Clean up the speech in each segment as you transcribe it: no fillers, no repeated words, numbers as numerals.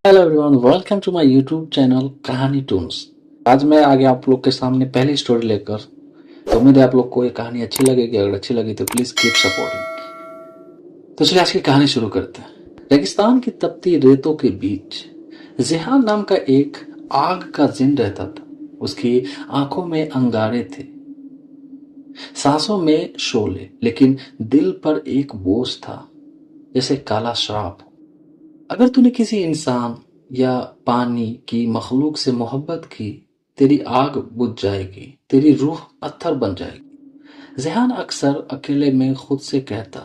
Hello everyone, welcome to my YouTube channel Kahani toons. आज मैं आ गया आप लोग के सामने पहली स्टोरी लेकर। तो उम्मीद है आप लोग को ये कहानी अच्छी लगेगी। अगर अच्छी लगी तो प्लीज कीप सपोर्टिंग। तो चलिए आज की कहानी शुरू करते हैं। रेगिस्तान की तपती रेतों के बीच जिहान नाम का एक आग का जिन रहता था। उसकी आंखों में अंगारे थे, सांसों में शोले, लेकिन दिल पर एक बोझ था, जैसे काला श्राप। अगर तूने किसी इंसान या पानी की मखलूक से मोहब्बत की, तेरी आग बुझ जाएगी, तेरी रूह पत्थर बन जाएगी। ज़ेहान अक्सर अकेले में खुद से कहता,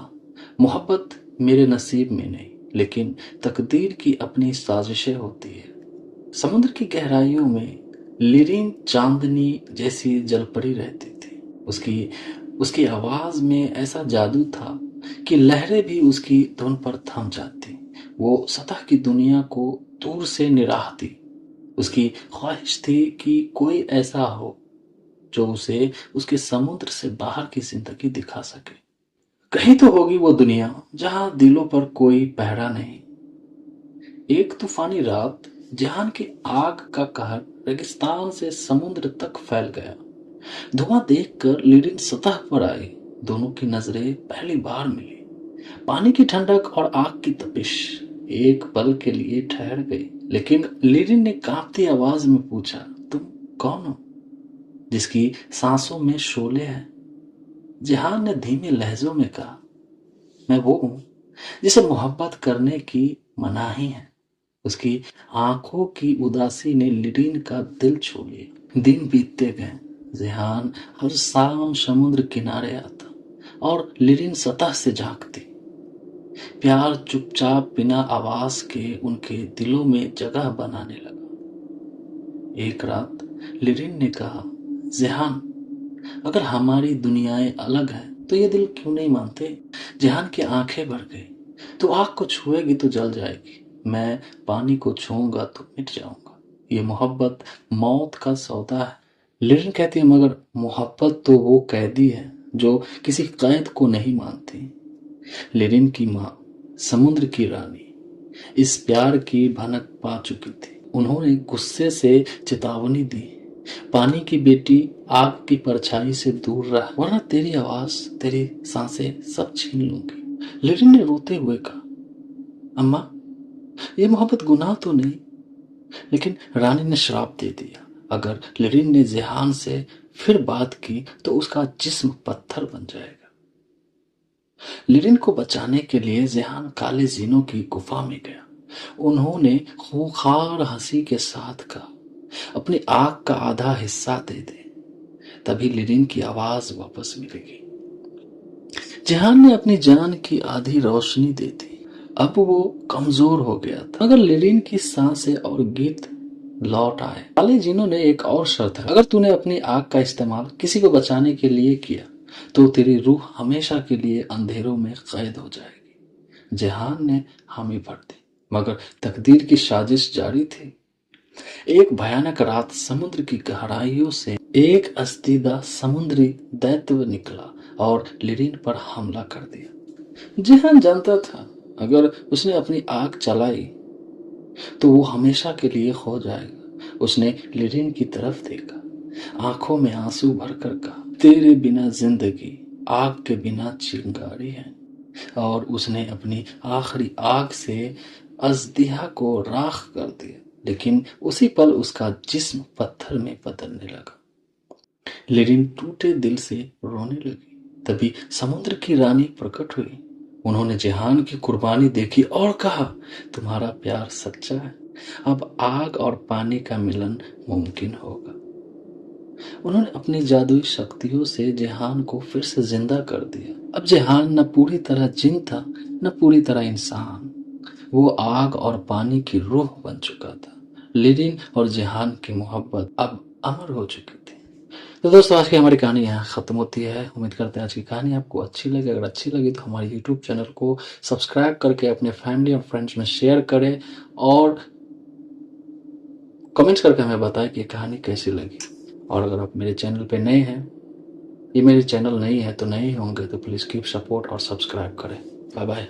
मोहब्बत मेरे नसीब में नहीं, लेकिन तकदीर की अपनी साजिशें होती है। समुद्र की गहराइयों में लिरिन चांदनी जैसी जलपरी रहती थी। उसकी उसकी आवाज में ऐसा जादू था कि लहरें भी उसकी धुन पर थम जाती। वो सतह की दुनिया को दूर से निराहती। उसकी ख्वाहिश थी कि कोई ऐसा हो जो उसे उसके समुद्र से बाहर की जिंदगी दिखा सके। कहीं तो होगी वो दुनिया जहां दिलों पर कोई पहरा नहीं। एक तूफानी रात जहान की आग का कहर रेगिस्तान से समुद्र तक फैल गया। धुआं देखकर लिरिन सतह पर आई। दोनों की नजरें पहली बार मिली। पानी की ठंडक और आग की तपिश एक पल के लिए ठहर गई, लेकिन लिरिन ने कांपती आवाज में पूछा, तुम कौन हो जिसकी सांसों में शोले हैं? जहान ने धीमे लहजों में कहा, मैं वो हूं जिसे मोहब्बत करने की मनाही है। उसकी आंखों की उदासी ने लिरिन का दिल छू लिया। दिन बीतते गए। जेहान हर शाम समुद्र किनारे आता और लिरिन सतह से झांकती। प्यार चुपचाप बिना आवाज के उनके दिलों में जगह बनाने लगा। एक रात लिरिन ने कहा, जेहान, अगर हमारी दुनियाएं अलग हैं तो ये दिल क्यों नहीं मानते? जेहान की आंखें भर गई। तो आग को छुएगी तो जल जाएगी, मैं पानी को छूऊंगा तो मिट जाऊंगा। ये मोहब्बत मौत का सौदा है। लिरिन कहती है, मगर मोहब्बत तो वो कैदी है जो किसी कैद को नहीं मानती। लिरिन की माँ, समुद्र की रानी, इस प्यार की भनक पा चुकी थी। उन्होंने गुस्से से चेतावनी दी, पानी की बेटी, आग की परछाई से दूर रह, वरना तेरी आवाज, तेरी सांसें सब छीन लूंगी। लिरिन ने रोते हुए कहा, अम्मा, ये मोहब्बत गुनाह तो नहीं। लेकिन रानी ने श्राप दे दिया, अगर लिरिन ने जेहान से फिर बात की तो उसका जिस्म पत्थर बन जाएगा। लिरिन को बचाने के लिए जेहान काले जीनों की गुफा में गया। उन्होंने खूंखार हंसी के साथ कहा, अपनी आग का आधा हिस्सा दे दे। तभी लिरिन की आवाज वापस मिलेगी। जेहान ने अपनी जान की आधी रोशनी दे दी। अब वो कमजोर हो गया था, मगर लिरिन की सांसें और गीत लौट आए। काले जीनों ने एक और शर्त है, अगर तूने अपनी आग का इस्तेमाल किसी को बचाने के लिए किया तो तेरी रूह हमेशा के लिए अंधेरों में कैद हो जाएगी। जेहान ने हामी भर दी, मगर तकदीर की साजिश जारी थी। एक भयानक रात समुद्र की गहराइयों से एक अस्तीदा समुद्री दैत्य निकला और लिरिन पर हमला कर दिया। जेहान जानता था, अगर उसने अपनी आग चलाई तो वो हमेशा के लिए खो जाएगा। उसने लिरिन की तरफ देखा, आंखों में आंसू भरकर कहा, तेरे बिना जिंदगी आग के बिना चिंगारी है। और उसने अपनी आखिरी आग से अजदिहा को राख कर दिया, लेकिन उसी पल उसका जिस्म पत्थर में बदलने लगा। लिरिन टूटे दिल से रोने लगी। तभी समुद्र की रानी प्रकट हुई। उन्होंने जेहान की कुर्बानी देखी और कहा, तुम्हारा प्यार सच्चा है, अब आग और पानी का मिलन मुमकिन होगा। उन्होंने अपनी जादुई शक्तियों से जेहान को फिर से जिंदा कर दिया। अब जेहान न पूरी तरह जिन था, न पूरी तरह इंसान। वो आग और पानी की रूह बन चुका था। लिरिन और जेहान की मोहब्बत अब अमर हो चुकी थी। तो दोस्तों, आज की हमारी कहानी यहाँ खत्म होती है। उम्मीद करते हैं आज की कहानी आपको अच्छी लगे। अगर अच्छी लगी तो हमारे यूट्यूब चैनल को सब्सक्राइब करके अपने फैमिली और फ्रेंड्स में शेयर करें और कमेंट्स करके हमें बताएं कि कहानी कैसी लगी। और अगर आप मेरे चैनल पे नए हैं, ये मेरे चैनल नहीं है तो नए होंगे, तो प्लीज़ कीप सपोर्ट और सब्सक्राइब करें। Bye bye.